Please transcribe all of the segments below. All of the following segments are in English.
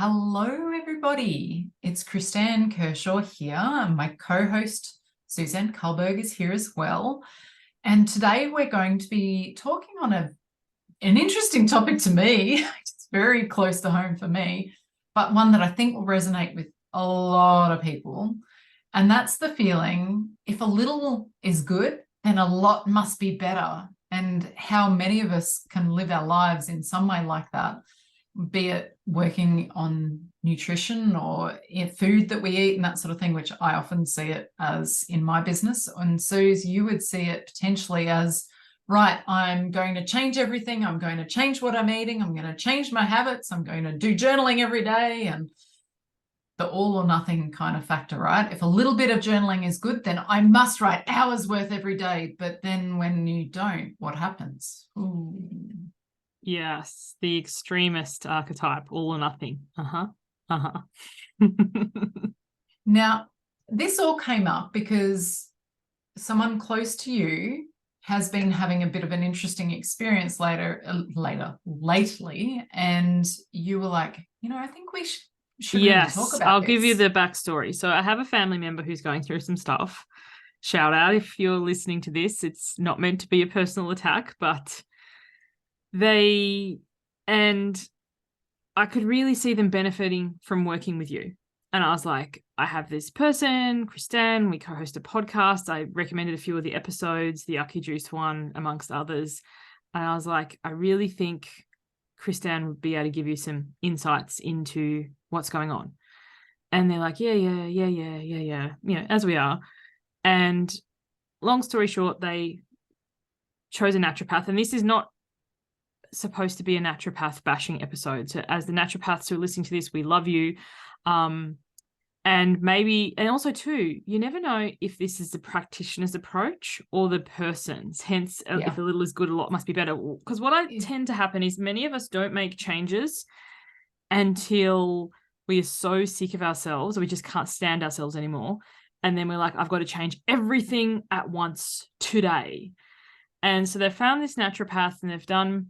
Hello, everybody. It's Kristan Kershaw here, and my co-host Suzanne Kullberg is here as well. And today we're going to be talking on an interesting topic to me. It's very close to home for me, but one that I think will resonate with a lot of people. And that's the feeling, if a little is good, then a lot must be better. And how many of us can live our lives in some way like that, be it working on nutrition or food that we eat and that sort of thing, which I often see it as in my business. And Suze, you would see it potentially as, right, I'm going to change everything. I'm going to change what I'm eating. I'm going to change my habits. I'm going to do journaling every day, and the all or nothing kind of factor, right? If a little bit of journaling is good, then I must write hours worth every day. But then when you don't, what happens? Ooh. Yes, the extremist archetype, all or nothing. Now, this all came up because someone close to you has been having a bit of an interesting experience lately, and you were like, I think we should really talk about I'll this. give you the backstory. So I have a family member who's going through some stuff. Shout out if you're listening to this. It's not meant to be a personal attack, but I could really see them benefiting from working with you. And I was like, I have this person, Kristan, we co-host a podcast. I recommended a few of the episodes, the Yucky Juice one, amongst others. And I was like, I really think Kristan would be able to give you some insights into what's going on. And they're like, yeah, as we are. And long story short, they chose a naturopath. And this is not supposed to be a naturopath bashing episode. So as the naturopaths who are listening to this, we love you. And also too, you never know if this is the practitioner's approach or the person's. Hence, if a little is good, a lot must be better. Because what I tend to happen is many of us don't make changes until we are so sick of ourselves, or we just can't stand ourselves anymore. And then we're like, I've got to change everything at once today. And so they found this naturopath, and they've done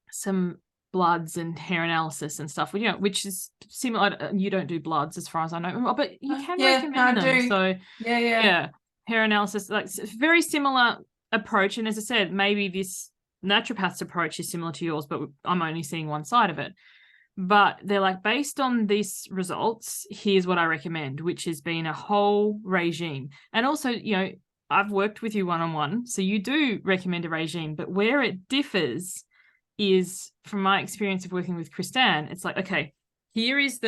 some bloods and hair analysis and stuff, which is similar. You don't do bloods as far as I know, but you can recommend them. Do. So yeah, hair analysis, like very similar approach. And as I said, maybe this naturopath's approach is similar to yours, but I'm only seeing one side of it. But they're like, based on these results, here's what I recommend, which has been a whole regime. And also, I've worked with you one-on-one, so you do recommend a regime, but where it differs is, from my experience of working with Kristan, it's like, okay, here is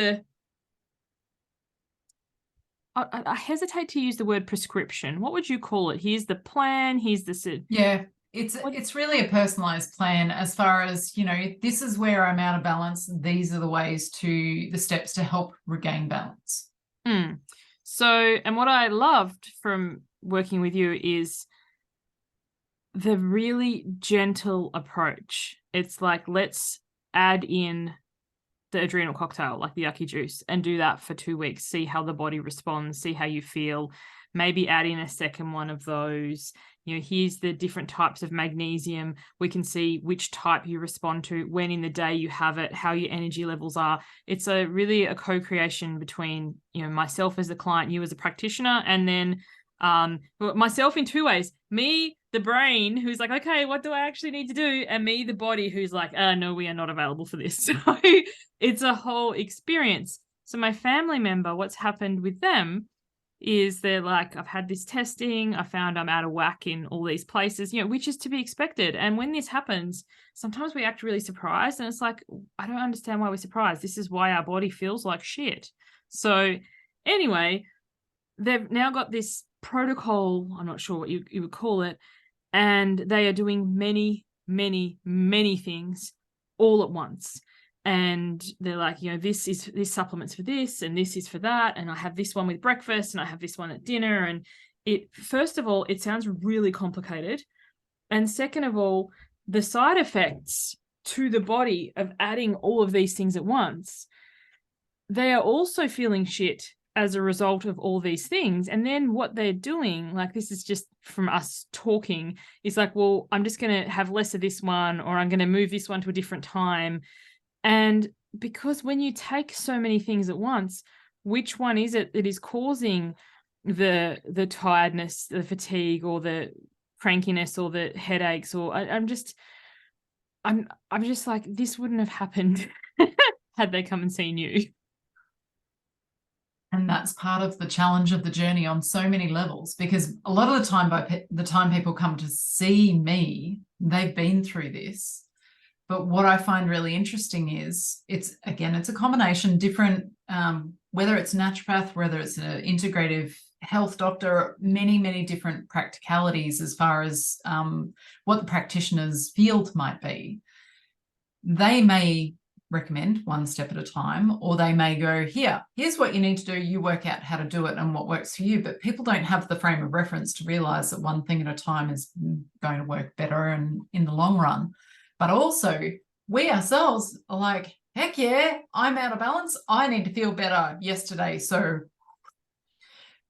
I hesitate to use the word prescription. What would you call it? Here's the plan. Here's the... Yeah, it's really a personalized plan as far as, this is where I'm out of balance. These are the steps to help regain balance. So, and what I loved from working with you is the really gentle approach. It's like, let's add in the adrenal cocktail, like the Yucky Juice, and do that for 2 weeks, see how the body responds, see how you feel, maybe add in a second one of those. Here's the different types of magnesium. We can see which type you respond to, when in the day you have it, how your energy levels are. It's really a co-creation between, myself as the client, you as a practitioner, and then myself in two ways. Me, the brain, who's like, okay, what do I actually need to do? And me, the body, who's like, no, we are not available for this. So it's a whole experience. So my family member, what's happened with them is they're like, I've had this testing, I found I'm out of whack in all these places, which is to be expected. And when this happens, sometimes we act really surprised, and it's like, I don't understand why we're surprised. This is why our body feels like shit. So anyway, they've now got this protocol, I'm not sure what you would call it, and they are doing many, many, many things all at once. And they're like, this supplements for this, and this is for that, and I have this one with breakfast, and I have this one at dinner. And first of all, it sounds really complicated. And second of all, the side effects to the body of adding all of these things at once, they are also feeling shit as a result of all these things. And then what they're doing, like, this is just from us talking, is like, well, I'm just going to have less of this one, or I'm going to move this one to a different time. And because when you take so many things at once, which one is it that is causing the tiredness, the fatigue, or the crankiness, or the headaches? Or I'm just like, this wouldn't have happened had they come and seen you. And that's part of the challenge of the journey on so many levels, because a lot of the time, by the time people come to see me, they've been through this. But what I find really interesting is it's a combination, different, whether it's naturopath, whether it's an integrative health doctor, many, many different practicalities as far as what the practitioner's field might be. They may recommend one step at a time, or they may go, here's what you need to do. You work out how to do it and what works for you. But people don't have the frame of reference to realize that one thing at a time is going to work better and in the long run. But also, we ourselves are like, heck yeah, I'm out of balance. I need to feel better yesterday. So,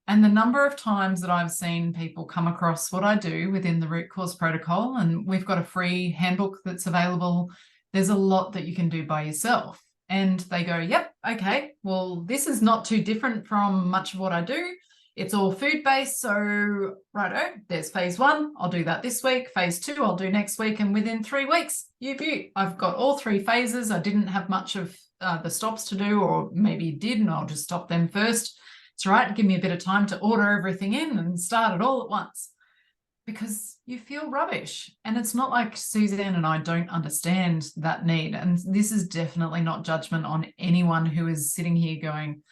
and the number of times that I've seen people come across what I do within the root cause protocol, and we've got a free handbook that's available. There's a lot that you can do by yourself. And they go, yep, okay, well, this is not too different from much of what I do. It's all food-based. So, righto, there's phase 1. I'll do that this week. Phase 2, I'll do next week. And within 3 weeks, I've got all 3 phases. I didn't have much of the stops to do, or maybe did, and I'll just stop them first. It's right. Give me a bit of time to order everything in and start it all at once. Because you feel rubbish. And it's not like Suzanne and I don't understand that need. And this is definitely not judgment on anyone who is sitting here going,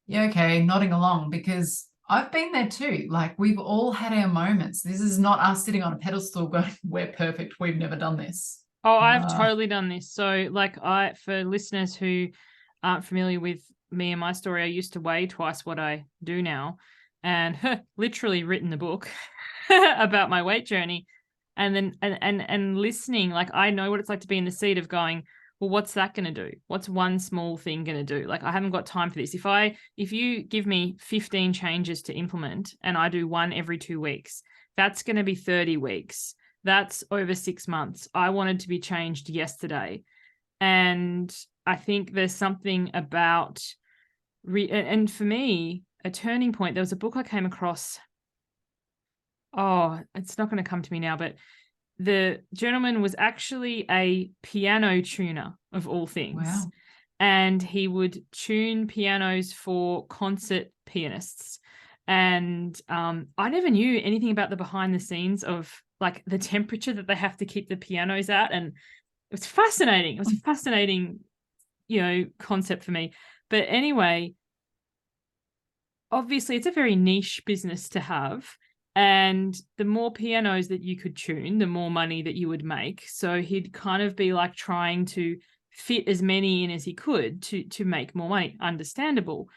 yeah, okay, nodding along, because I've been there too. Like, we've all had our moments. This is not us sitting on a pedestal going, we're perfect, we've never done this. Oh, I've totally done this. So like, for listeners who aren't familiar with me and my story, I used to weigh twice what I do now, and literally written the book about my weight journey, and then and listening, like, I know what it's like to be in the seat of going, well, what's that going to do? What's one small thing going to do? Like, I haven't got time for this. If you give me 15 changes to implement and I do one every 2 weeks, that's going to be 30 weeks. That's over 6 months. I wanted to be changed yesterday. And I think there's something about, and for me, a turning point, there was a book I came across. Oh, it's not going to come to me now, but the gentleman was actually a piano tuner, of all things. Wow. And he would tune pianos for concert pianists. And I never knew anything about the behind the scenes of, like, the temperature that they have to keep the pianos at. And it was fascinating. It was a fascinating, concept for me. But anyway, obviously it's a very niche business to have. And the more pianos that you could tune, the more money that you would make. So he'd kind of be like trying to fit as many in as he could to make more money. Understandable.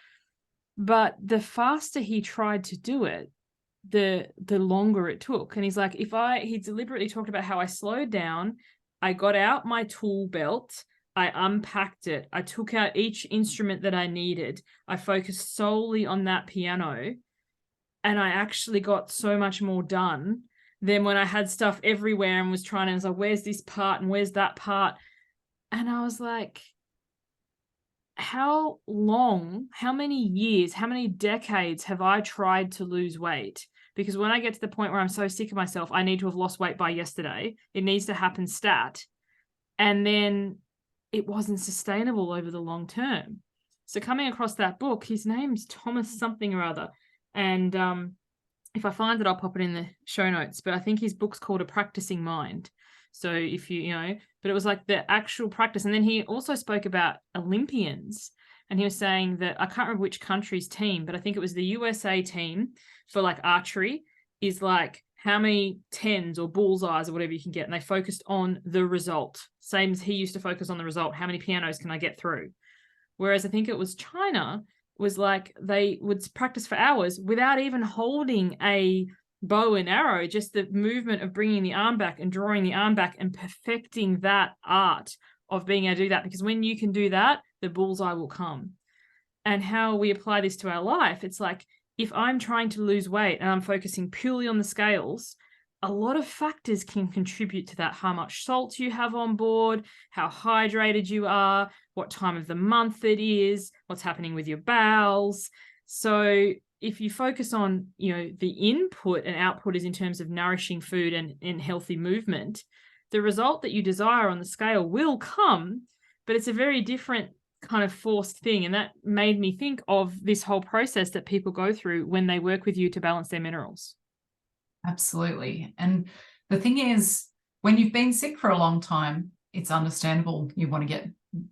But the faster he tried to do it, the longer it took. And he's like, he deliberately talked about how I slowed down, I got out my tool belt, I unpacked it, I took out each instrument that I needed, I focused solely on that piano, and I actually got so much more done than when I had stuff everywhere and was trying to, I was like, where's this part and where's that part? And I was like, how many years, how many decades have I tried to lose weight? Because when I get to the point where I'm so sick of myself, I need to have lost weight by yesterday. It needs to happen stat. And then it wasn't sustainable over the long term. So coming across that book, his name's Thomas something or other. And if I find it, I'll pop it in the show notes. But I think his book's called A Practicing Mind. So if but it was like the actual practice. And then he also spoke about Olympians. And he was saying that, I can't remember which country's team, but I think it was the USA team for like archery, is like how many tens or bullseyes or whatever you can get. And they focused on the result. Same as he used to focus on the result. How many pianos can I get through? Whereas I think it was China, was like they would practice for hours without even holding a bow and arrow, just the movement of bringing the arm back and drawing the arm back and perfecting that art of being able to do that. Because when you can do that, the bullseye will come. And how we apply this to our life, it's like, if I'm trying to lose weight and I'm focusing purely on the scales, a lot of factors can contribute to that. How much salt you have on board, how hydrated you are, what time of the month it is, what's happening with your bowels. So if you focus on, the input and output is in terms of nourishing food and healthy movement, the result that you desire on the scale will come, but it's a very different kind of forced thing. And that made me think of this whole process that people go through when they work with you to balance their minerals. Absolutely. And the thing is, when you've been sick for a long time, it's understandable you want to get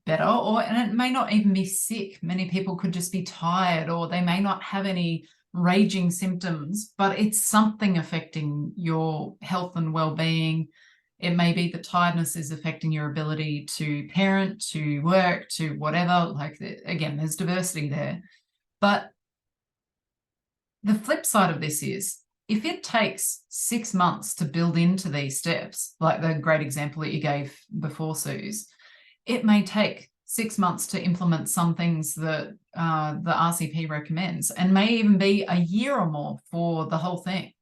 better, and it may not even be sick. Many people could just be tired, or they may not have any raging symptoms, but it's something affecting your health and well-being. It may be that tiredness is affecting your ability to parent, to work, to whatever. Like, again, there's diversity there. But the flip side of this is, if it takes 6 months to build into these steps, like the great example that you gave before, Suze, it may take 6 months to implement some things that the RCP recommends, and may even be a year or more for the whole thing.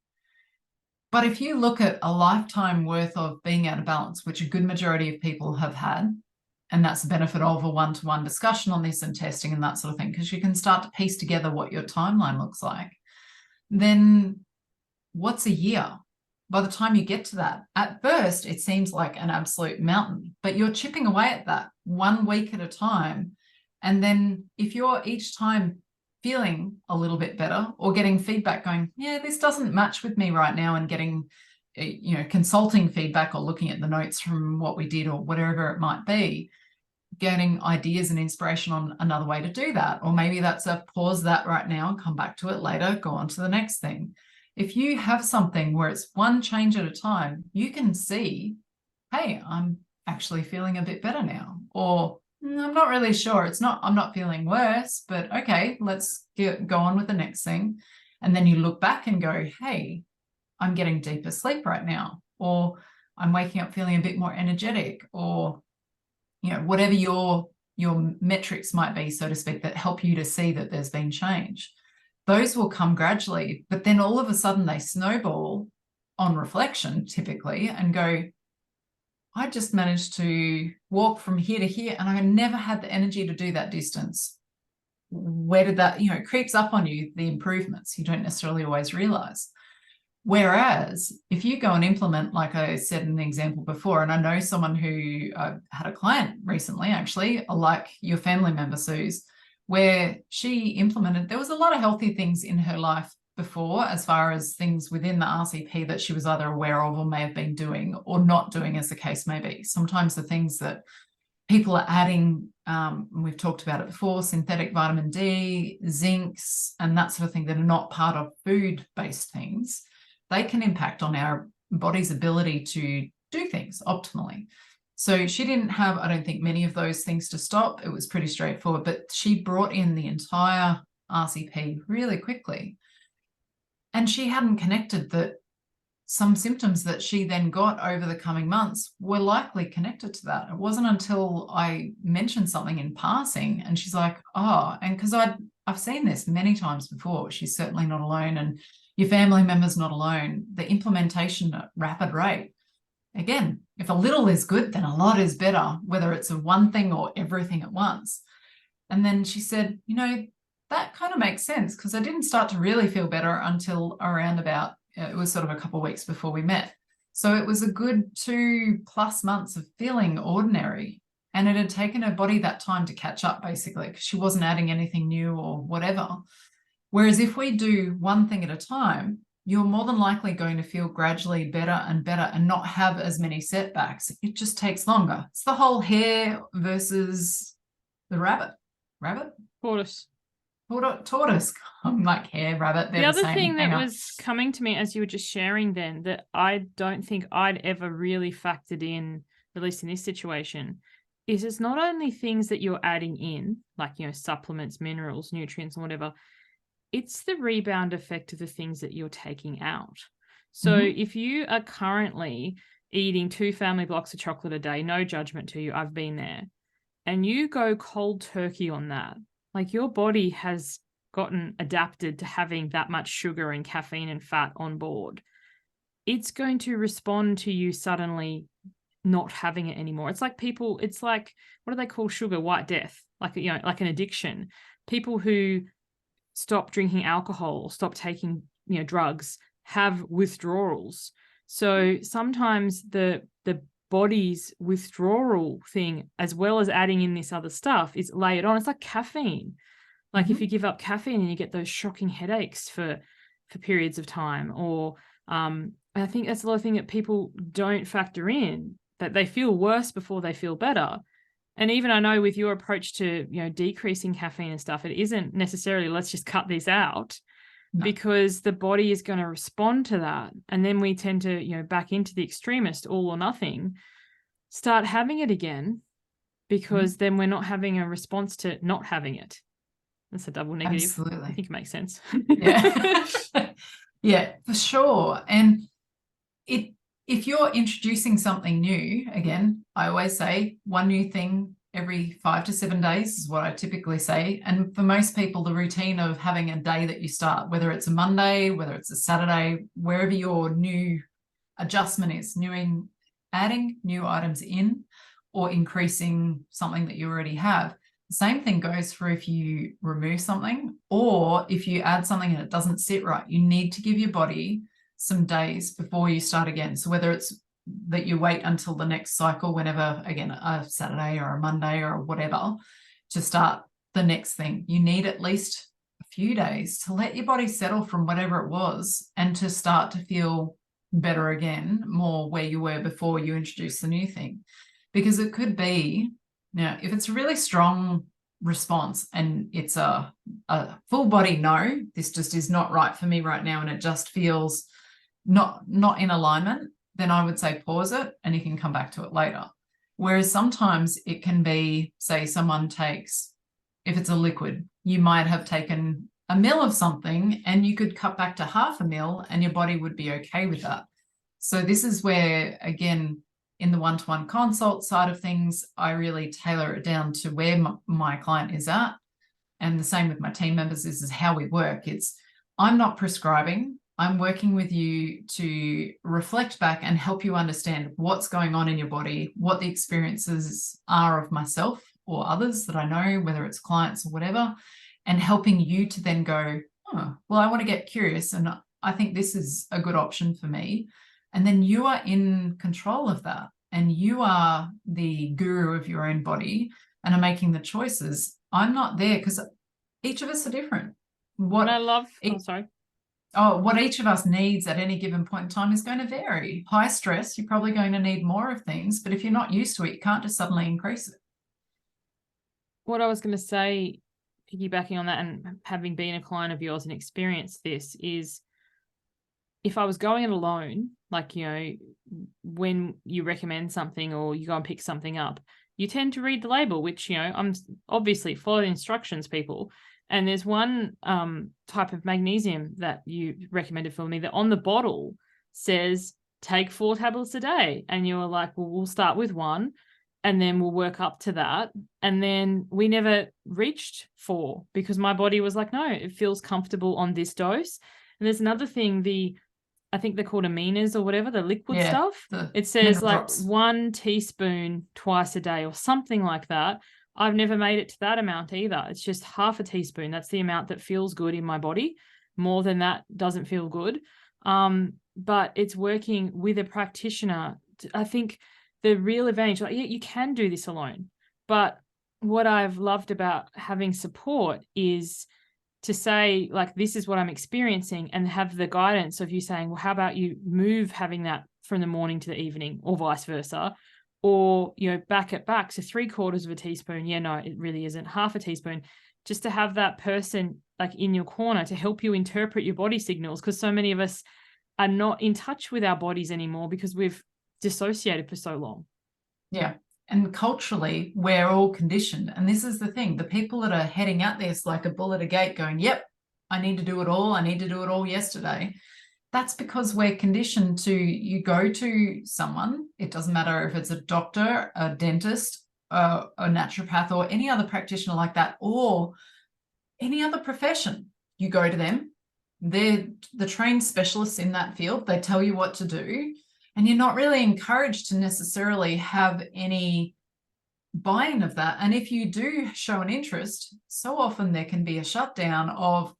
But if you look at a lifetime worth of being out of balance, which a good majority of people have had, and that's the benefit of a one-to-one discussion on this and testing and that sort of thing, because you can start to piece together what your timeline looks like, then what's a year? By the time you get to that, at first, it seems like an absolute mountain, but you're chipping away at that 1 week at a time. And then if you're each time feeling a little bit better, or getting feedback going, yeah, this doesn't match with me right now, and getting, consulting feedback or looking at the notes from what we did or whatever it might be, getting ideas and inspiration on another way to do that. Or maybe that's a pause that right now and come back to it later, go on to the next thing. If you have something where it's one change at a time, you can see, hey, I'm actually feeling a bit better now, or I'm not really sure. I'm not feeling worse, but okay, let's go on with the next thing. And then you look back and go, hey, I'm getting deeper sleep right now, or I'm waking up feeling a bit more energetic, or, whatever your metrics might be, so to speak, that help you to see that there's been change. Those will come gradually, but then all of a sudden they snowball on reflection, typically, and go, I just managed to walk from here to here, and I never had the energy to do that distance. Where did that, it creeps up on you, the improvements you don't necessarily always realize. Whereas if you go and implement, like I said in the example before, and I know someone who had a client recently, actually, like your family member, Suze, where she implemented, there was a lot of healthy things in her life before, as far as things within the RCP that she was either aware of or may have been doing or not doing, as the case may be. Sometimes the things that people are adding, we've talked about it before, synthetic vitamin D, zincs, and that sort of thing, that are not part of food-based things, they can impact on our body's ability to do things optimally. So she didn't have, I don't think, many of those things to stop. It was pretty straightforward, but she brought in the entire RCP really quickly. And she hadn't connected that some symptoms that she then got over the coming months were likely connected to that. It wasn't until I mentioned something in passing, and she's like, oh, and because I've seen this many times before, she's certainly not alone, and your family member's not alone, the implementation at rapid rate. Again, if a little is good, then a lot is better, whether it's a one thing or everything at once. And then she said, that kind of makes sense, because I didn't start to really feel better until around about, it was sort of a couple of weeks before we met. So it was a good 2+ months of feeling ordinary. And it had taken her body that time to catch up, basically, because she wasn't adding anything new or whatever. Whereas if we do one thing at a time, you're more than likely going to feel gradually better and better and not have as many setbacks. It just takes longer. It's the whole hare versus the rabbit. Tortoise. I'm like hare, rabbit. The other thing that was coming to me as you were just sharing then, that I don't think I'd ever really factored in, at least in this situation, is it's not only things that you're adding in, like, supplements, minerals, nutrients, and whatever, it's the rebound effect of the things that you're taking out. So if you are currently eating 2 family blocks of chocolate a day, no judgment to you, I've been there, and you go cold turkey on that, like, your body has gotten adapted to having that much sugar and caffeine and fat on board. It's going to respond to you suddenly not having it anymore. It's like people, it's like, what do they call sugar? White death, like, you know, like an addiction. People who stop drinking alcohol or stop taking, you know, drugs have withdrawals. So sometimes the body's withdrawal thing, as well as adding in this other stuff, is layered on. It's like caffeine. Like if you give up caffeine and you get those shocking headaches for periods of time, or I think that's a lot of thing that people don't factor in, that they feel worse before they feel better. And even I know with your approach to, you know, decreasing caffeine and stuff, it isn't necessarily let's just cut this out, because the body is going to respond to that. And then we tend to, you know, back into the extremist, all or nothing, start having it again, because then we're not having a response to not having it. That's a double negative. Absolutely. I think it makes sense. Yeah. Yeah, for sure. And if you're introducing something new, again, I always say one new thing every 5 to 7 days is what I typically say. And for most people, the routine of having a day that you start, whether it's a Monday, whether it's a Saturday, wherever your new adjustment is, adding new items in or increasing something that you already have. The same thing goes for if you remove something, or if you add something and it doesn't sit right. You need to give your body some days before you start again. So whether it's that you wait until the next cycle, whenever, again, a Saturday or a Monday or whatever, to start the next thing, you need at least a few days to let your body settle from whatever it was and to start to feel better again, more where you were before you introduced the new thing. Because it could be, now, if it's a really strong response and it's a full body no, this just is not right for me right now, and it just feels not in alignment, then I would say pause it and you can come back to it later. Whereas sometimes it can be, say someone takes, if it's a liquid, you might have taken a mil of something and you could cut back to half a mil and your body would be okay with that. So this is where, again, in the one-to-one consult side of things, I really tailor it down to where my client is at. And the same with my team members. This is how we work. It's, I'm not prescribing. I'm working with you to reflect back and help you understand what's going on in your body, what the experiences are of myself or others that I know, whether it's clients or whatever, and helping you to then go, oh, well, I want to get curious and I think this is a good option for me. And then you are in control of that, and you are the guru of your own body and are making the choices. I'm not there, because each of us are different. What each of us needs at any given point in time is going to vary. High stress, you're probably going to need more of things, but if you're not used to it, you can't just suddenly increase it. What I was going to say, piggybacking on that and having been a client of yours and experienced this, is if I was going it alone, like, you know, when you recommend something or you go and pick something up, you tend to read the label, which, you know, I'm obviously follow the instructions, people. And there's one type of magnesium that you recommended for me that on the bottle says take 4 tablets a day. And you were like, well, we'll start with 1 and then we'll work up to that. And then we never reached 4 because my body was like, no, it feels comfortable on this dose. And there's another thing, I think they're called aminas or whatever, the liquid stuff. It says like drops. 1 teaspoon twice a day or something like that. I've never made it to that amount either. It's just half a teaspoon. That's the amount that feels good in my body. More than that doesn't feel good. But it's working with a practitioner. I think the real advantage, like, yeah, you can do this alone. But what I've loved about having support is to say, like, this is what I'm experiencing, and have the guidance of you saying, well, how about you move having that from the morning to the evening, or vice versa, or, you know, back it back to 3/4 of a teaspoon. Yeah, no, it really isn't. Half a teaspoon, just to have that person like in your corner to help you interpret your body signals, because so many of us are not in touch with our bodies anymore because we've dissociated for so long. Yeah. And culturally, we're all conditioned. And this is the thing, the people that are heading out there, it's like a bull at a gate going, yep, I need to do it all. I need to do it all yesterday. That's because we're conditioned to, you go to someone, it doesn't matter if it's a doctor, a dentist, a naturopath, or any other practitioner like that, or any other profession. You go to them, they're the trained specialists in that field. They tell you what to do. And you're not really encouraged to necessarily have any buying of that. And if you do show an interest, so often there can be a shutdown of,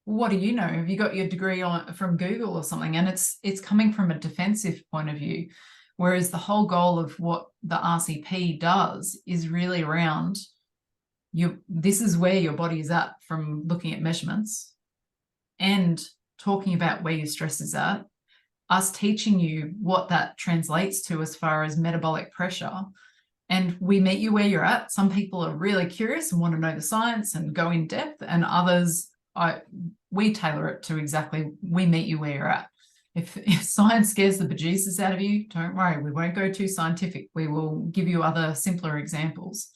what do you know? Have you got your degree from Google or something? And it's coming from a defensive point of view. Whereas the whole goal of what the RCP does is really around this is where your body is at from looking at measurements and talking about where your stress is at, us teaching you what that translates to as far as metabolic pressure. And we meet you where you're at. Some people are really curious and want to know the science and go in depth, and others, we tailor it to exactly, we meet you where you're at. If science scares the bejesus out of you, don't worry, we won't go too scientific. We will give you other simpler examples.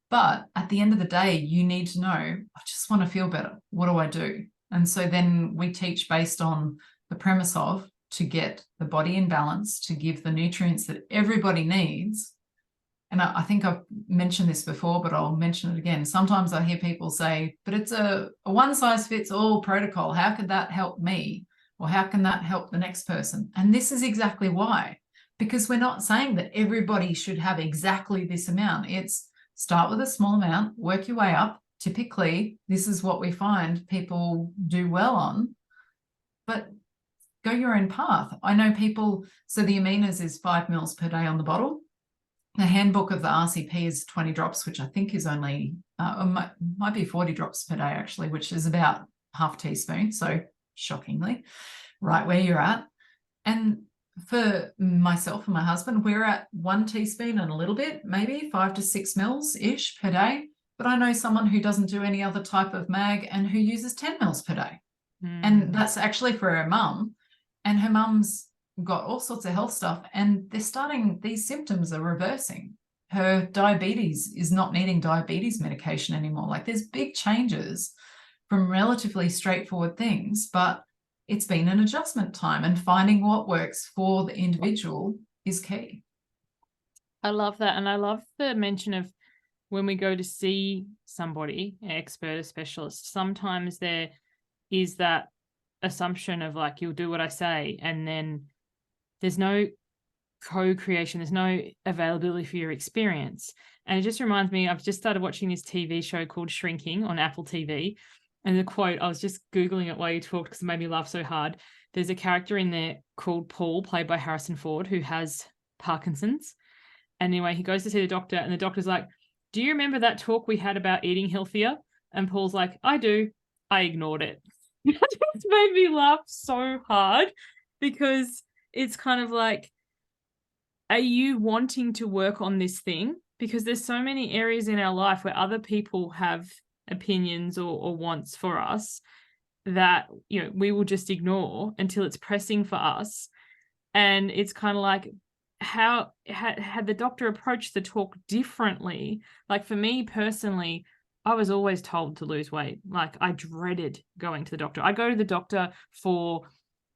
But at the end of the day, you need to know, I just want to feel better. What do I do? And so then we teach based on the premise of, to get the body in balance, to give the nutrients that everybody needs. And I think I've mentioned this before, but I'll mention it again. Sometimes I hear people say, but it's a one-size-fits-all protocol. How could that help me? Or how can that help the next person? And this is exactly why. Because we're not saying that everybody should have exactly this amount. It's start with a small amount, work your way up. Typically, this is what we find people do well on. But go your own path. I know people, so the aminos is 5 mils per day on the bottle. The handbook of the RCP is 20 drops, which I think is only, might be 40 drops per day actually, which is about half teaspoon. So shockingly, right where you're at. And for myself and my husband, we're at 1 teaspoon and a little bit, maybe 5 to 6 mils-ish per day. But I know someone who doesn't do any other type of mag and who uses 10 mils per day. And that's actually for her mum. And her mum's got all sorts of health stuff, and these symptoms are reversing. Her diabetes is not needing diabetes medication anymore. Like, there's big changes from relatively straightforward things, but it's been an adjustment time, and finding what works for the individual is key. I love that. And I love the mention of when we go to see somebody, an expert, a specialist, sometimes there is that assumption of like, you'll do what I say, and then there's no co-creation, there's no availability for your experience. And it just reminds me, I've just started watching this TV show called Shrinking on Apple TV. And the quote, I was just Googling it while you talked because it made me laugh so hard. There's a character in there called Paul, played by Harrison Ford, who has Parkinson's. Anyway, he goes to see the doctor, and the doctor's like, do you remember that talk we had about eating healthier? And Paul's like, I do. I ignored it. It just made me laugh so hard, because it's kind of like, are you wanting to work on this thing? Because there's so many areas in our life where other people have opinions or wants for us that, you know, we will just ignore until it's pressing for us. And it's kind of like, how had the doctor approached the talk differently? Like, for me personally, I was always told to lose weight. Like, I dreaded going to the doctor. I go to the doctor for,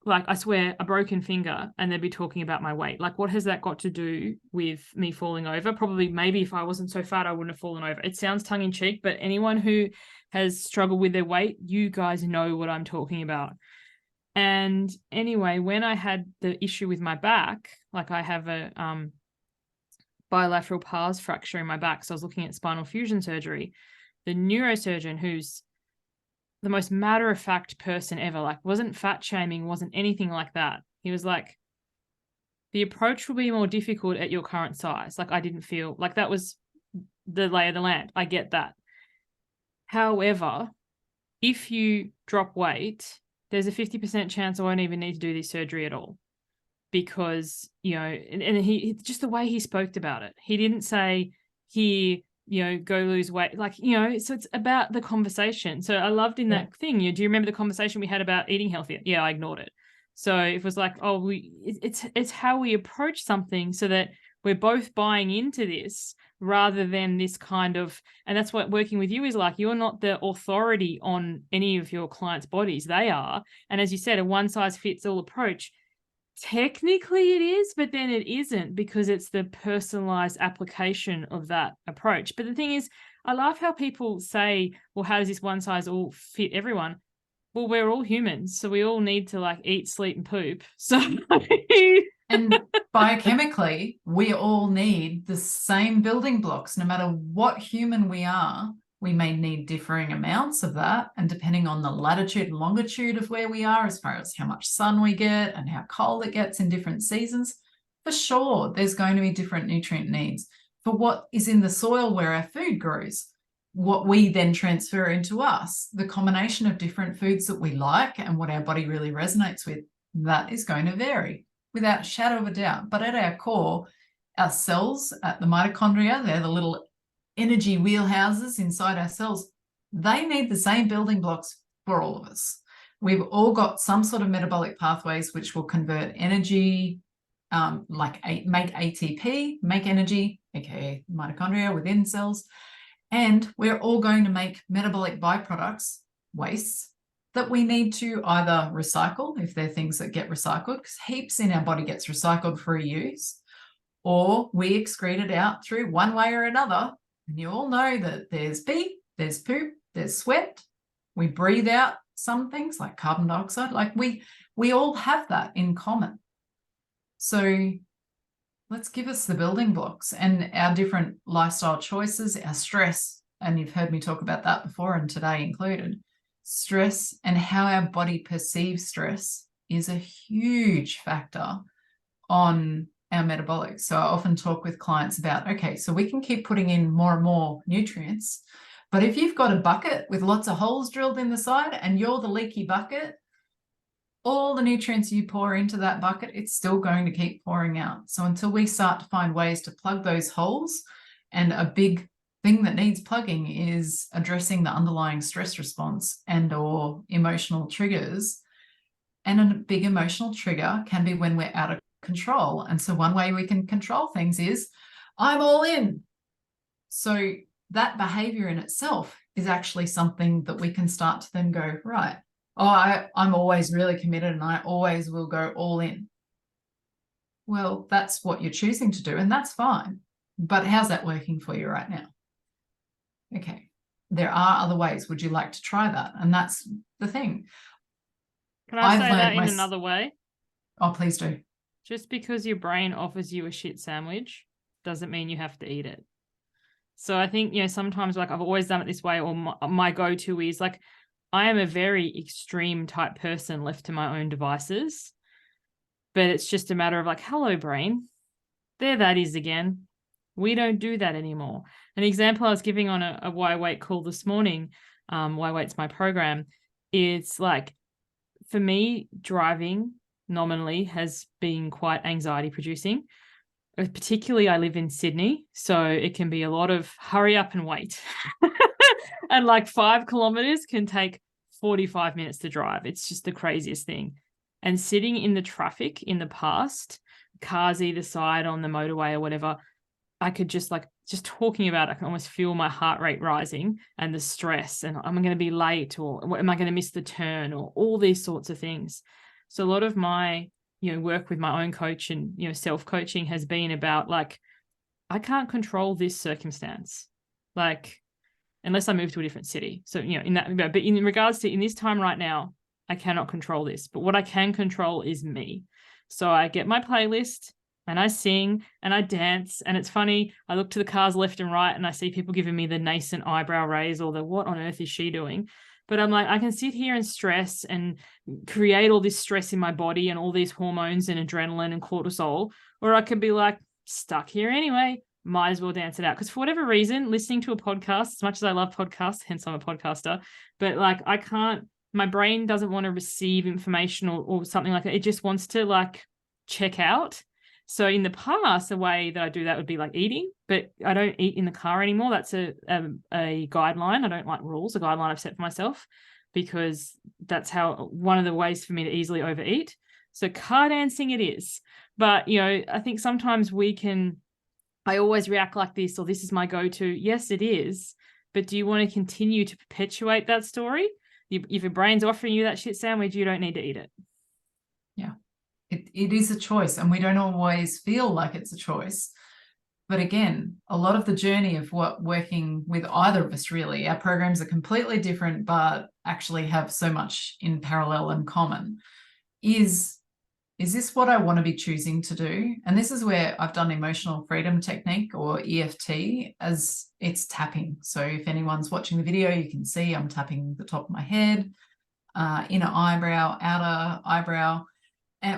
like, I swear, a broken finger, and they'd be talking about my weight. Like, what has that got to do with me falling over? Probably, maybe if I wasn't so fat, I wouldn't have fallen over. It sounds tongue in cheek, but anyone who has struggled with their weight, you guys know what I'm talking about. And anyway, when I had the issue with my back, like, I have a bilateral pars fracture in my back. So I was looking at spinal fusion surgery. The neurosurgeon, who's the most matter-of-fact person ever, like, wasn't fat shaming, wasn't anything like that. He was like, the approach will be more difficult at your current size. Like, I didn't feel like that was the lay of the land. I get that. However, if you drop weight, there's a 50% chance I won't even need to do this surgery at all. Because, you know, and he, just the way he spoke about it, he didn't say, here, you know, go lose weight. Like, you know, so it's about the conversation. So I loved in that thing, you know, do you remember the conversation we had about eating healthier? Yeah, I ignored it. So it was like, oh, it's how we approach something so that we're both buying into this, rather than this kind of, and that's what working with you is like. You're not the authority on any of your clients' bodies. They are. And as you said, a one size fits all approach, technically it is, but then it isn't, because it's the personalized application of that approach. But the thing is, I love how people say, well, how does this one size all fit everyone? Well, we're all humans, so we all need to, like, eat, sleep, and poop. So and And biochemically, we all need the same building blocks. No matter what human we are, we may need differing amounts of that. And depending on the latitude and longitude of where we are, as far as how much sun we get and how cold it gets in different seasons, for sure, there's going to be different nutrient needs for what is in the soil where our food grows. What we then transfer into us, the combination of different foods that we like and what our body really resonates with, that is going to vary without a shadow of a doubt. But at our core, our cells, at the mitochondria, they're the little energy wheelhouses inside our cells. They need the same building blocks for all of us. We've all got some sort of metabolic pathways which will convert energy, make ATP, make energy, aka mitochondria within cells. And we're all going to make metabolic byproducts, wastes, that we need to either recycle, if they're things that get recycled, because heaps in our body gets recycled for reuse, or we excrete it out through one way or another. And you all know that there's pee, there's poop, there's sweat. We breathe out some things like carbon dioxide. Like we all have that in common. So let's give us the building blocks and our different lifestyle choices, our stress. And you've heard me talk about that before, and today included. Stress and how our body perceives stress is a huge factor on our metabolics. So I often talk with clients about, okay, so we can keep putting in more and more nutrients, but if you've got a bucket with lots of holes drilled in the side and you're the leaky bucket, all the nutrients you pour into that bucket, it's still going to keep pouring out. So until we start to find ways to plug those holes, and a big thing that needs plugging is addressing the underlying stress response and or emotional triggers. And a big emotional trigger can be when we're out of control. And so one way we can control things is, I'm all in. So that behavior in itself is actually something that we can start to then go, right, I'm always really committed and I always will go all in. Well, that's what you're choosing to do, and that's fine. But how's that working for you right now? Okay, there are other ways. Would you like to try that? And that's the thing. Can I say that in another way? Oh, please do. Just because your brain offers you a shit sandwich doesn't mean you have to eat it. So I think, sometimes, like, I've always done it this way, or my go-to is, like, I am a very extreme type person left to my own devices, but it's just a matter of like, hello, brain, there that is again. We don't do that anymore. An example I was giving on a Why Wait call this morning, Why Wait's my program, it's like, for me, driving nominally has been quite anxiety producing. Particularly, I live in Sydney, so it can be a lot of hurry up and wait. And like 5 kilometers can take 45 minutes to drive. It's just the craziest thing. And sitting in the traffic in the past, cars either side on the motorway or whatever, I could just talking about it, I can almost feel my heart rate rising and the stress, and am I going to be late, or am I going to miss the turn, or all these sorts of things. So a lot of my work with my own coach and self-coaching has been about, like, I can't control this circumstance, like, unless I move to a different city. So but in regards to in this time right now, I cannot control this, but what I can control is me. So I get my playlist and I sing and I dance, and it's funny, I look to the cars left and right and I see people giving me the nascent eyebrow raise or the what on earth is she doing. But I'm like, I can sit here and stress and create all this stress in my body and all these hormones and adrenaline and cortisol, or I could be like, stuck here anyway, might as well dance it out. Because for whatever reason, listening to a podcast, as much as I love podcasts, hence I'm a podcaster, but like, I can't, my brain doesn't want to receive information or something like that. It just wants to like check out. So in the past, the way that I do that would be like eating, but I don't eat in the car anymore. That's a guideline. I don't like rules, a guideline I've set for myself, because that's one of the ways for me to easily overeat. So car dancing it is. But, I think sometimes I always react like this, or this is my go-to. Yes, it is. But do you want to continue to perpetuate that story? If your brain's offering you that shit sandwich, you don't need to eat it. Yeah. It is a choice, and we don't always feel like it's a choice. But again, a lot of the journey of working with either of us, really, our programs are completely different, but actually have so much in parallel and common, is is this what I want to be choosing to do? And this is where I've done emotional freedom technique, or EFT, as it's tapping. So if anyone's watching the video, you can see I'm tapping the top of my head, inner eyebrow, outer eyebrow,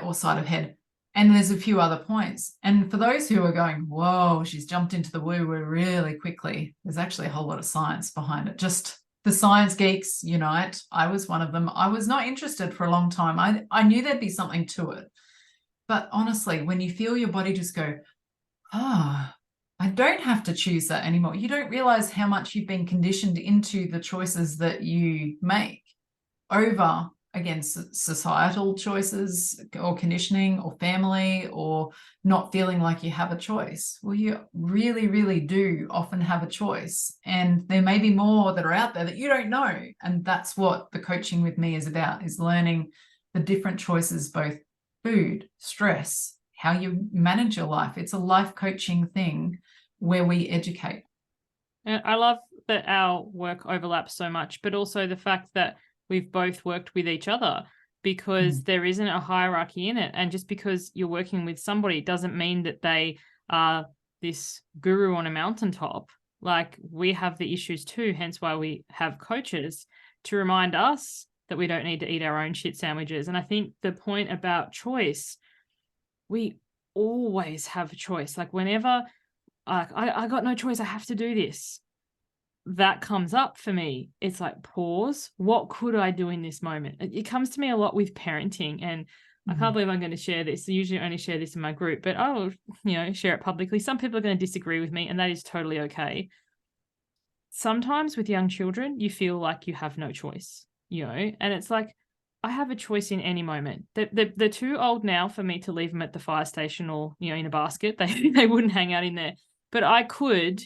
or side of head. And there's a few other points. And for those who are going, whoa, she's jumped into the woo-woo really quickly, there's actually a whole lot of science behind it. Just the science geeks unite. I was one of them. I was not interested for a long time. I knew there'd be something to it. But honestly, when you feel your body just go, I don't have to choose that anymore, you don't realize how much you've been conditioned into the choices that you make over, again, societal choices or conditioning or family, or not feeling like you have a choice. Well, you really, really do often have a choice. And there may be more that are out there that you don't know. And that's what the coaching with me is about, is learning the different choices, both food, stress, how you manage your life. It's a life coaching thing where we educate. And I love that our work overlaps so much, but also the fact that we've both worked with each other, because there isn't a hierarchy in it. And just because you're working with somebody doesn't mean that they are this guru on a mountaintop. Like, we have the issues too, hence why we have coaches to remind us that we don't need to eat our own shit sandwiches. And I think the point about choice, we always have a choice. Like, whenever I got no choice, I have to do this, that comes up for me, it's like, pause, what could I do in this moment? It comes to me a lot with parenting, and I can't believe I'm going to share this. I usually only share this in my group, but I will, share it publicly. Some people are going to disagree with me, and that is totally okay. Sometimes with young children, you feel like you have no choice, and it's like, I have a choice in any moment. They're too old now for me to leave them at the fire station or, in a basket. They wouldn't hang out in there, but I could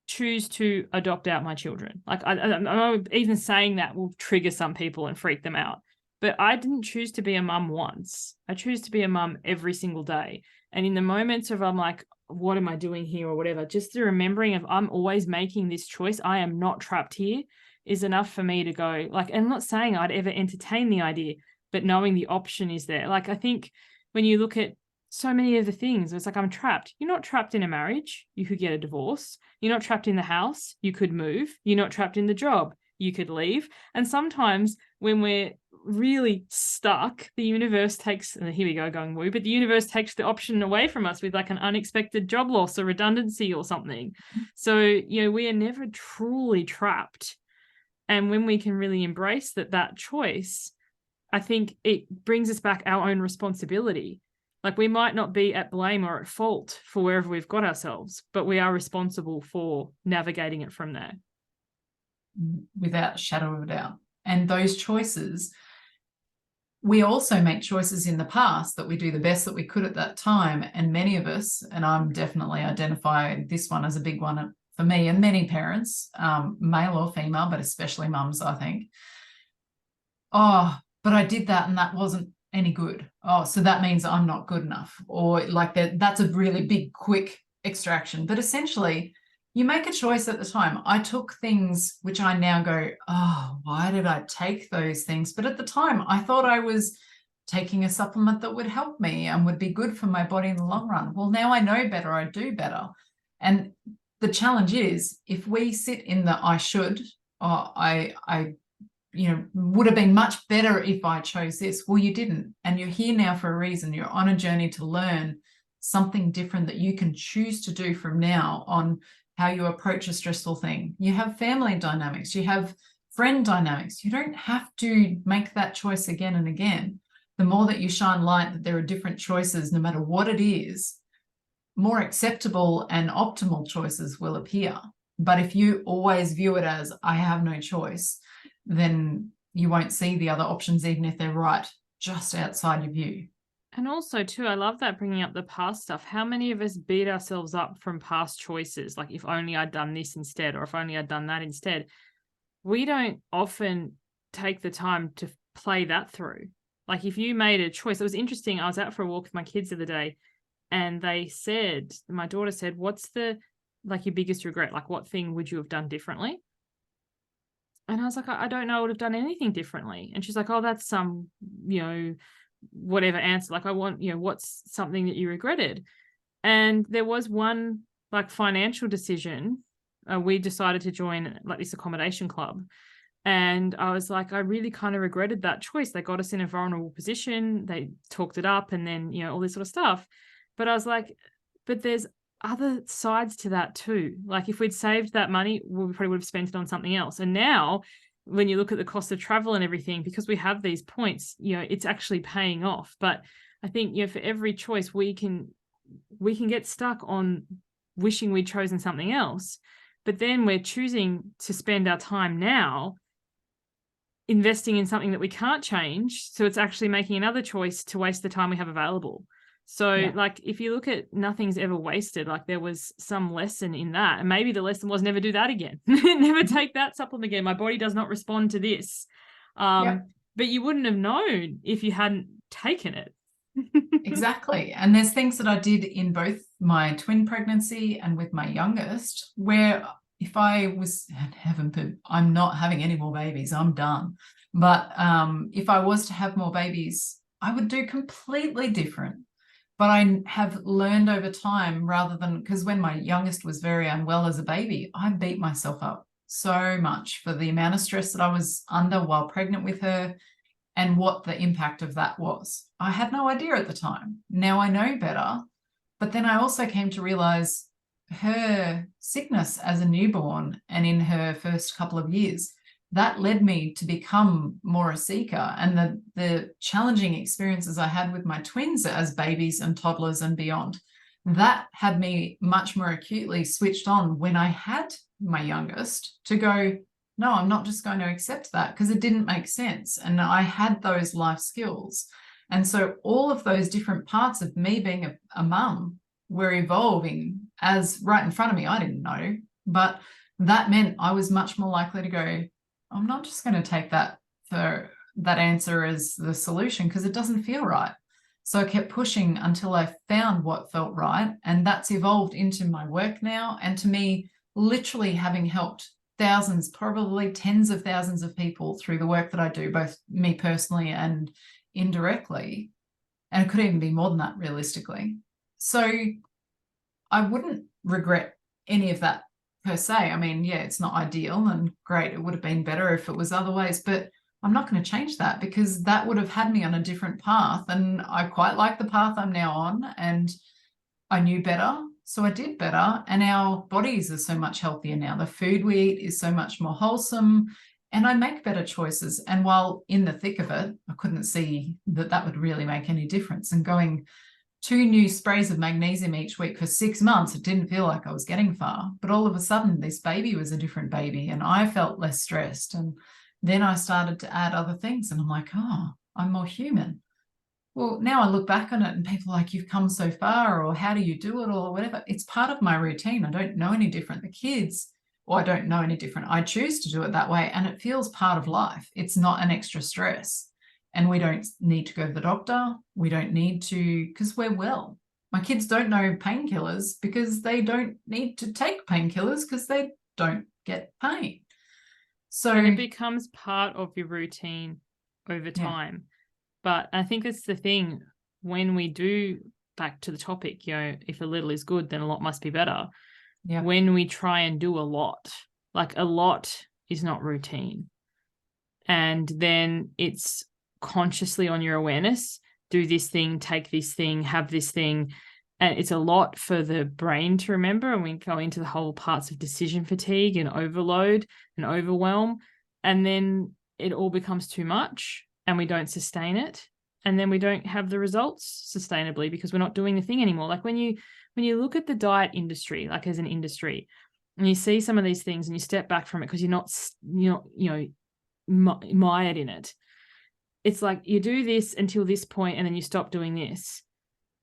choose to adopt out my children. Like, I know even saying that will trigger some people and freak them out, but I didn't choose to be a mum once. I choose to be a mum every single day. And in the moments of, I'm like, what am I doing here or whatever, just the remembering of I'm always making this choice, I am not trapped here, is enough for me to go, like, and I'm not saying I'd ever entertain the idea, but knowing the option is there. Like, I think when you look at so many of the things, it's like, I'm trapped. You're not trapped in a marriage. You could get a divorce. You're not trapped in the house. You could move. You're not trapped in the job. You could leave. And sometimes when we're really stuck, the universe takes, and here we go going woo, but the universe takes the option away from us with like an unexpected job loss or redundancy or something. So, we are never truly trapped. And when we can really embrace that choice, I think it brings us back our own responsibility. Like, we might not be at blame or at fault for wherever we've got ourselves, but we are responsible for navigating it from there. Without a shadow of a doubt. And those choices, we also make choices in the past that we do the best that we could at that time. And many of us, and I'm definitely identifying this one as a big one for me and many parents, male or female, but especially mums, I think. But I did that and that wasn't any good. So that means I'm not good enough. Or like that's a really big, quick extraction. But essentially, you make a choice at the time. I took things which I now go, why did I take those things? But at the time, I thought I was taking a supplement that would help me and would be good for my body in the long run. Well, now I know better, I do better. And the challenge is, if we sit in the I should, or I would have been much better if I chose this. Well, you didn't. And you're here now for a reason. You're on a journey to learn something different that you can choose to do from now on how you approach a stressful thing. You have family dynamics. You have friend dynamics. You don't have to make that choice again and again. The more that you shine light that there are different choices, no matter what it is, more acceptable and optimal choices will appear. But if you always view it as, I have no choice, then you won't see the other options, even if they're right just outside your view. And also too, I love that, bringing up the past stuff. How many of us beat ourselves up from past choices? Like, if only I'd done this instead, or if only I'd done that instead. We don't often take the time to play that through. Like, if you made a choice, it was interesting. I was out for a walk with my kids the other day, and my daughter said, what's your biggest regret? Like, what thing would you have done differently? And I was like, I don't know, I would have done anything differently. And she's like, oh, that's some, whatever answer. Like, I want, what's something that you regretted? And there was one like financial decision. We decided to join like this accommodation club. And I was like, I really kind of regretted that choice. They got us in a vulnerable position. They talked it up and then, all this sort of stuff. But I was like, but there's other sides to that too. Like, if we'd saved that money, we probably would have spent it on something else. And now when you look at the cost of travel and everything, because we have these points, it's actually paying off. But I think, for every choice, we can get stuck on wishing we'd chosen something else. But then we're choosing to spend our time now investing in something that we can't change. So it's actually making another choice to waste the time we have available. So like, if you look at nothing's ever wasted, like there was some lesson in that. And maybe the lesson was never do that again. Never take that supplement again. My body does not respond to this. But you wouldn't have known if you hadn't taken it. Exactly. And there's things that I did in both my twin pregnancy and with my youngest, where if I was, heaven forbid, I'm not having any more babies, I'm done. But if I was to have more babies, I would do completely different. But I have learned over time, rather than, because when my youngest was very unwell as a baby, I beat myself up so much for the amount of stress that I was under while pregnant with her and what the impact of that was. I had no idea at the time. Now I know better. But then I also came to realize her sickness as a newborn and in her first couple of years, that led me to become more a seeker. And the challenging experiences I had with my twins as babies and toddlers and beyond, that had me much more acutely switched on when I had my youngest to go, no, I'm not just going to accept that, because it didn't make sense. And I had those life skills. And so all of those different parts of me being a mum were evolving as right in front of me. I didn't know, but that meant I was much more likely to go, I'm not just going to take that for that answer as the solution, because it doesn't feel right. So I kept pushing until I found what felt right. And that's evolved into my work now. And to me, literally having helped thousands, probably tens of thousands of people through the work that I do, both me personally and indirectly. And it could even be more than that, realistically. So I wouldn't regret any of that per se. I mean, yeah, it's not ideal and great. It would have been better if it was otherwise, but I'm not going to change that, because that would have had me on a different path. And I quite like the path I'm now on, and I knew better. So I did better. And our bodies are so much healthier now. The food we eat is so much more wholesome, and I make better choices. And while in the thick of it, I couldn't see that that would really make any difference. And going 2 new sprays of magnesium each week for 6 months, it didn't feel like I was getting far. But all of a sudden, this baby was a different baby, and I felt less stressed. And then I started to add other things, and I'm like, oh, I'm more human. Well, now I look back on it and people are like, you've come so far, or how do you do it, or whatever. It's part of my routine. I don't know any different. The kids, or I don't know any different. I choose to do it that way, and it feels part of life. It's not an extra stress. And we don't need to go to the doctor. We don't need to, because we're well. My kids don't know painkillers because they don't need to take painkillers because they don't get pain. So and it becomes part of your routine over time. But I think that's the thing, when we do, back to the topic, if a little is good, then a lot must be better. Yeah. When we try and do a lot, like a lot is not routine. And then it's consciously on your awareness, do this thing, take this thing, have this thing. And it's a lot for the brain to remember. And we go into the whole parts of decision fatigue and overload and overwhelm. And then it all becomes too much and we don't sustain it. And then we don't have the results sustainably because we're not doing the thing anymore. Like when you look at the diet industry, like as an industry, and you see some of these things and you step back from it because you're not mired in it. It's like you do this until this point and then you stop doing this.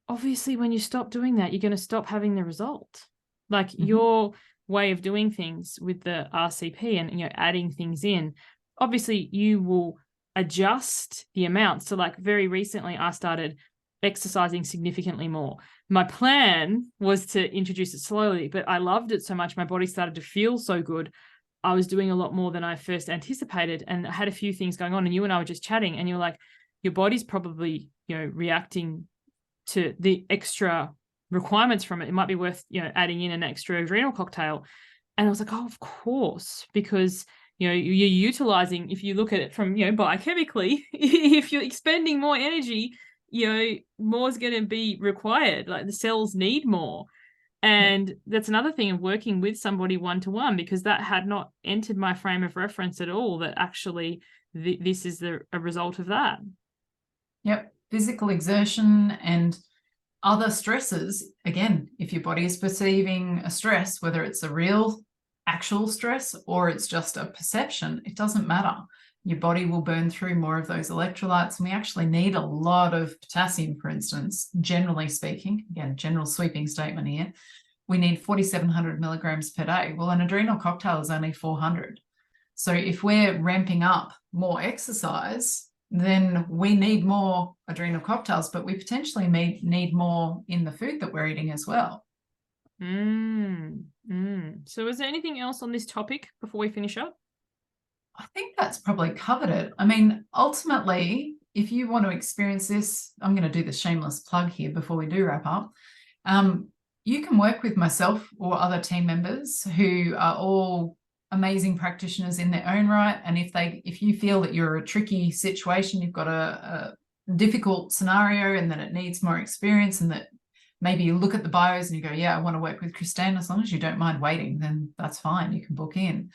Obviously, when you stop doing that, you're going to stop having the result. Like your way of doing things with the RCP and adding things in, obviously you will adjust the amount. So like very recently I started exercising significantly more. My plan was to introduce it slowly, but I loved it so much. My body started to feel so good. I was doing a lot more than I first anticipated, and I had a few things going on, and you and I were just chatting and you're like, your body's probably reacting to the extra requirements from it. It might be worth, adding in an extra adrenal cocktail. And I was like, oh, of course, because, you're utilizing, if you look at it from, biochemically, if you're expending more energy, more is going to be required. Like the cells need more. And that's another thing of working with somebody one-to-one, because that had not entered my frame of reference at all, that actually this is a result of that. Yep. Physical exertion and other stresses. Again, if your body is perceiving a stress, whether it's a real actual stress or it's just a perception, it doesn't matter. Your body will burn through more of those electrolytes. And we actually need a lot of potassium, for instance, generally speaking. Again, general sweeping statement here. We need 4,700 milligrams per day. Well, an adrenal cocktail is only 400. So if we're ramping up more exercise, then we need more adrenal cocktails, but we potentially need more in the food that we're eating as well. So is there anything else on this topic before we finish up? I think that's probably covered it. I mean, ultimately, if you want to experience this, I'm going to do the shameless plug here before we do wrap up. You can work with myself or other team members who are all amazing practitioners in their own right. And if you feel that you're a tricky situation, you've got a difficult scenario and that it needs more experience, and that maybe you look at the bios and you go, yeah, I want to work with Kristan, as long as you don't mind waiting, then that's fine. You can book in.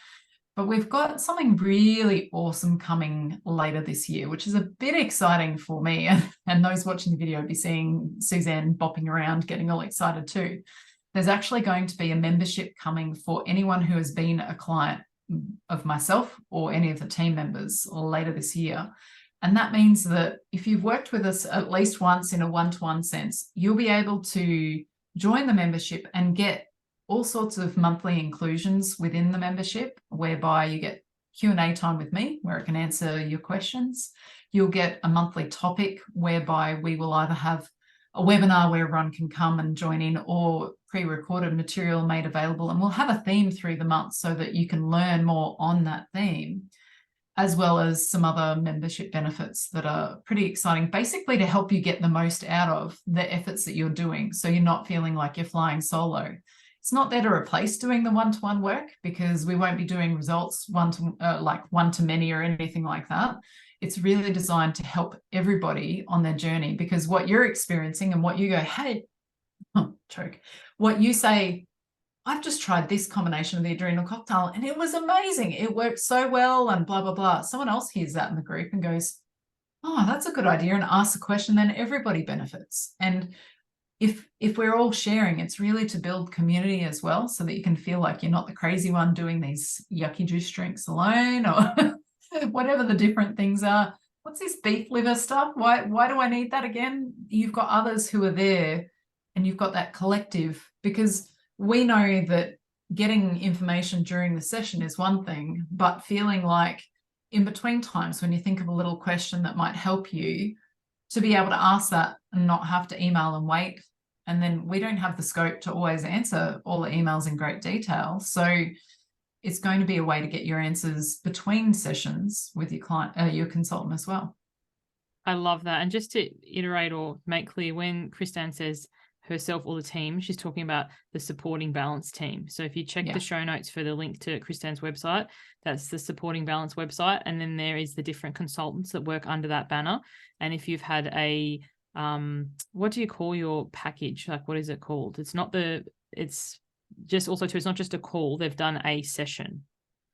But we've got something really awesome coming later this year, which is a bit exciting for me. And those watching the video will be seeing Suzanne bopping around, getting all excited too. There's actually going to be a membership coming for anyone who has been a client of myself or any of the team members later this year. And that means that if you've worked with us at least once in a one-to-one sense, you'll be able to join the membership and get all sorts of monthly inclusions within the membership, whereby you get Q&A time with me, where I can answer your questions. You'll get a monthly topic whereby we will either have a webinar where everyone can come and join in, or pre-recorded material made available. And we'll have a theme through the month so that you can learn more on that theme, as well as some other membership benefits that are pretty exciting, basically to help you get the most out of the efforts that you're doing. So you're not feeling like you're flying solo. It's not there to replace doing the one-to-one work, because we won't be doing results one-to-many or anything like that. It's really designed to help everybody on their journey, because what you're experiencing and what you go, hey, what you say, I've just tried this combination of the adrenal cocktail and it was amazing. It worked so well and blah, blah, blah. Someone else hears that in the group and goes, oh, that's a good idea, and asks a question, then everybody benefits. And if we're all sharing, it's really to build community as well, so that you can feel like you're not the crazy one doing these yucky juice drinks alone, or whatever the different things are. What's this beef liver stuff? Why do I need that again? You've got others who are there, and you've got that collective, because we know that getting information during the session is one thing, but feeling like in between times when you think of a little question that might help you, to be able to ask that and not have to email and wait. And then we don't have the scope to always answer all the emails in great detail. So it's going to be a way to get your answers between sessions with your client, your consultant as well. I love that. And just to iterate or make clear, when Kristan says herself or the team, she's talking about the supporting balance team. So if you check the show notes for the link to Kristan's website, that's the supporting balance website. And then there is the different consultants that work under that banner. And if you've had a, what do you call your package? Like, what is it called? It's not it's just also too, it's not just a call, they've done a session.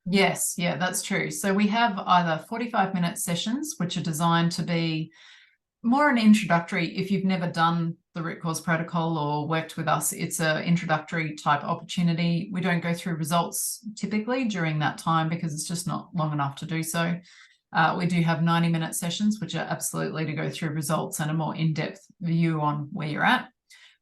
Yes, yeah, that's true. So we have either 45-minute sessions, which are designed to be more an introductory. If you've never done the root cause protocol or worked with us, it's an introductory type opportunity. We don't go through results typically during that time, because it's just not long enough to do so. We do have 90-minute sessions, which are absolutely to go through results and a more in-depth view on where you're at.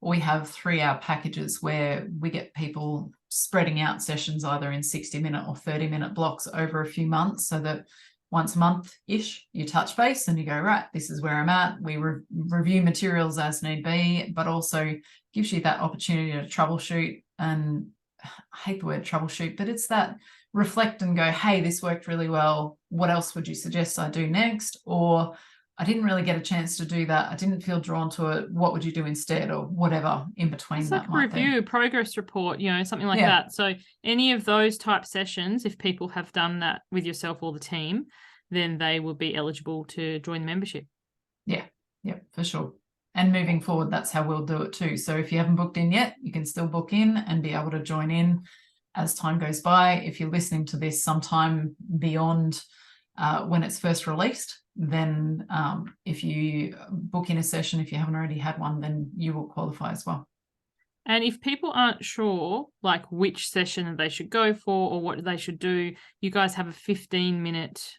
We have 3-hour packages where we get people spreading out sessions either in 60-minute or 30-minute blocks over a few months, so that once a month-ish, you touch base and you go, right, this is where I'm at. We review materials as need be, but also gives you that opportunity to troubleshoot. And I hate the word troubleshoot, but it's that reflect and go, hey, this worked really well. What else would you suggest I do next? Or I didn't really get a chance to do that. I didn't feel drawn to it. What would you do instead, or whatever in between It's that like a might review, be. progress report, something like that. So any of those type sessions, if people have done that with yourself or the team, then they will be eligible to join the membership. Yeah, for sure. And moving forward, that's how we'll do it too. So if you haven't booked in yet, you can still book in and be able to join in as time goes by. If you're listening to this sometime beyond when it's first released, then if you book in a session, if you haven't already had one, then you will qualify as well. And if people aren't sure, like which session they should go for or what they should do, you guys have a 15-minute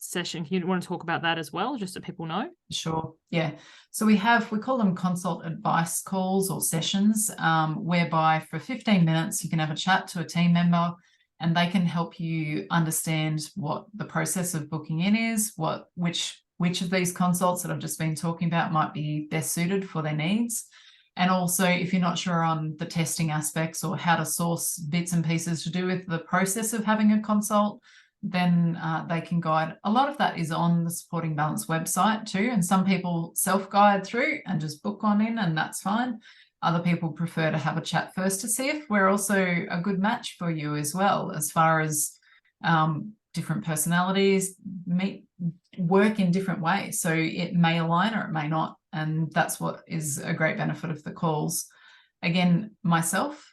session. You want to talk about that as well, just so people know? Sure. Yeah. So we call them consult advice calls or sessions, whereby for 15 minutes you can have a chat to a team member and they can help you understand what the process of booking in is, which of these consults that I've just been talking about might be best suited for their needs. And also, if you're not sure on the testing aspects or how to source bits and pieces to do with the process of having a consult, then they can guide. A lot of that is on the Supporting Balance website too, and some people self-guide through and just book on in, and that's fine. Other people prefer to have a chat first to see if we're also a good match for you as well, as far as different personalities work in different ways. So it may align or it may not, and that's what is a great benefit of the calls. Again, myself,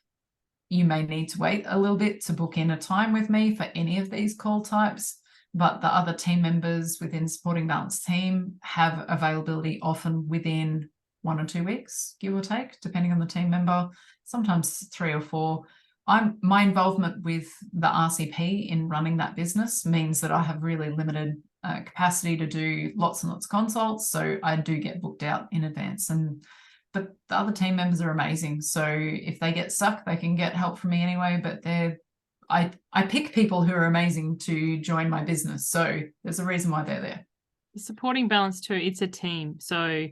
you may need to wait a little bit to book in a time with me for any of these call types, but the other team members within Supporting Balance team have availability often within 1 or 2 weeks, give or take, depending on the team member, sometimes 3 or 4. My involvement with the RCP in running that business means that I have really limited capacity to do lots and lots of consults, so I do get booked out in advance. But the other team members are amazing. So if they get stuck, they can get help from me anyway. But I pick people who are amazing to join my business. So there's a reason why they're there. Supporting Balance too, it's a team. So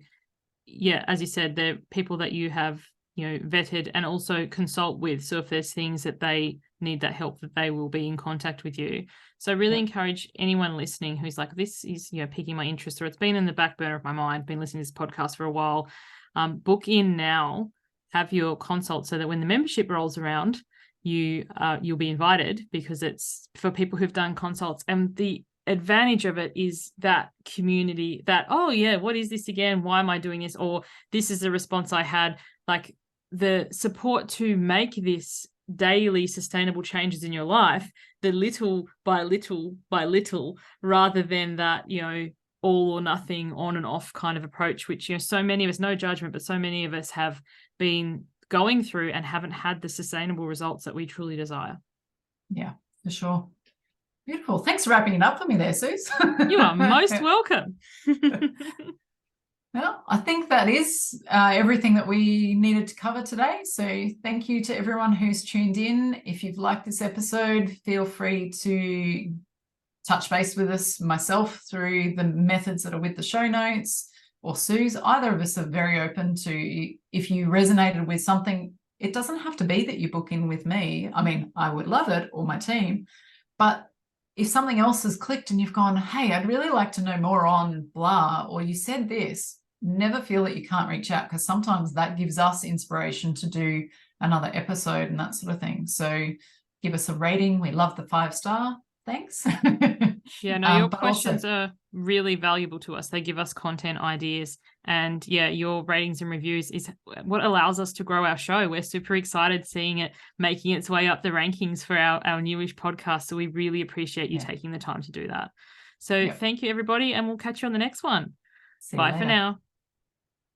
yeah, as you said, they're people that you have, vetted and also consult with. So if there's things that they need that help, that they will be in contact with you. So I really encourage anyone listening who's like, this is, piquing my interest, or it's been in the back burner of my mind, been listening to this podcast for a while. Book in now, have your consult so that when the membership rolls around, you'll be invited, because it's for people who've done consults. And the advantage of it is that community that, oh yeah, what is this again? Why am I doing this? Or this is the response I had. Like the support to make this daily sustainable changes in your life, the little by little by little, rather than that, all or nothing, on and off kind of approach, which, so many of us, no judgment, but so many of us have been going through and haven't had the sustainable results that we truly desire. Yeah, for sure. Beautiful. Thanks for wrapping it up for me there, Suze. You are most welcome. Well, I think that is everything that we needed to cover today. So thank you to everyone who's tuned in. If you've liked this episode, feel free to touch base with us, myself, through the methods that are with the show notes, or Suze. Either of us are very open to, if you resonated with something, it doesn't have to be that you book in with me. I mean, I would love it, or my team, but if something else has clicked and you've gone, hey, I'd really like to know more on blah, or you said this, never feel that you can't reach out, because sometimes that gives us inspiration to do another episode and that sort of thing. So give us a rating. We love the 5-star. Thanks. Yeah, no, your questions are really valuable to us. They give us content ideas, and yeah, your ratings and reviews is what allows us to grow our show. We're super excited seeing it making its way up the rankings for our newish podcast. So we really appreciate you taking the time to do that. So thank you, everybody, and we'll catch you on the next one. Bye for now.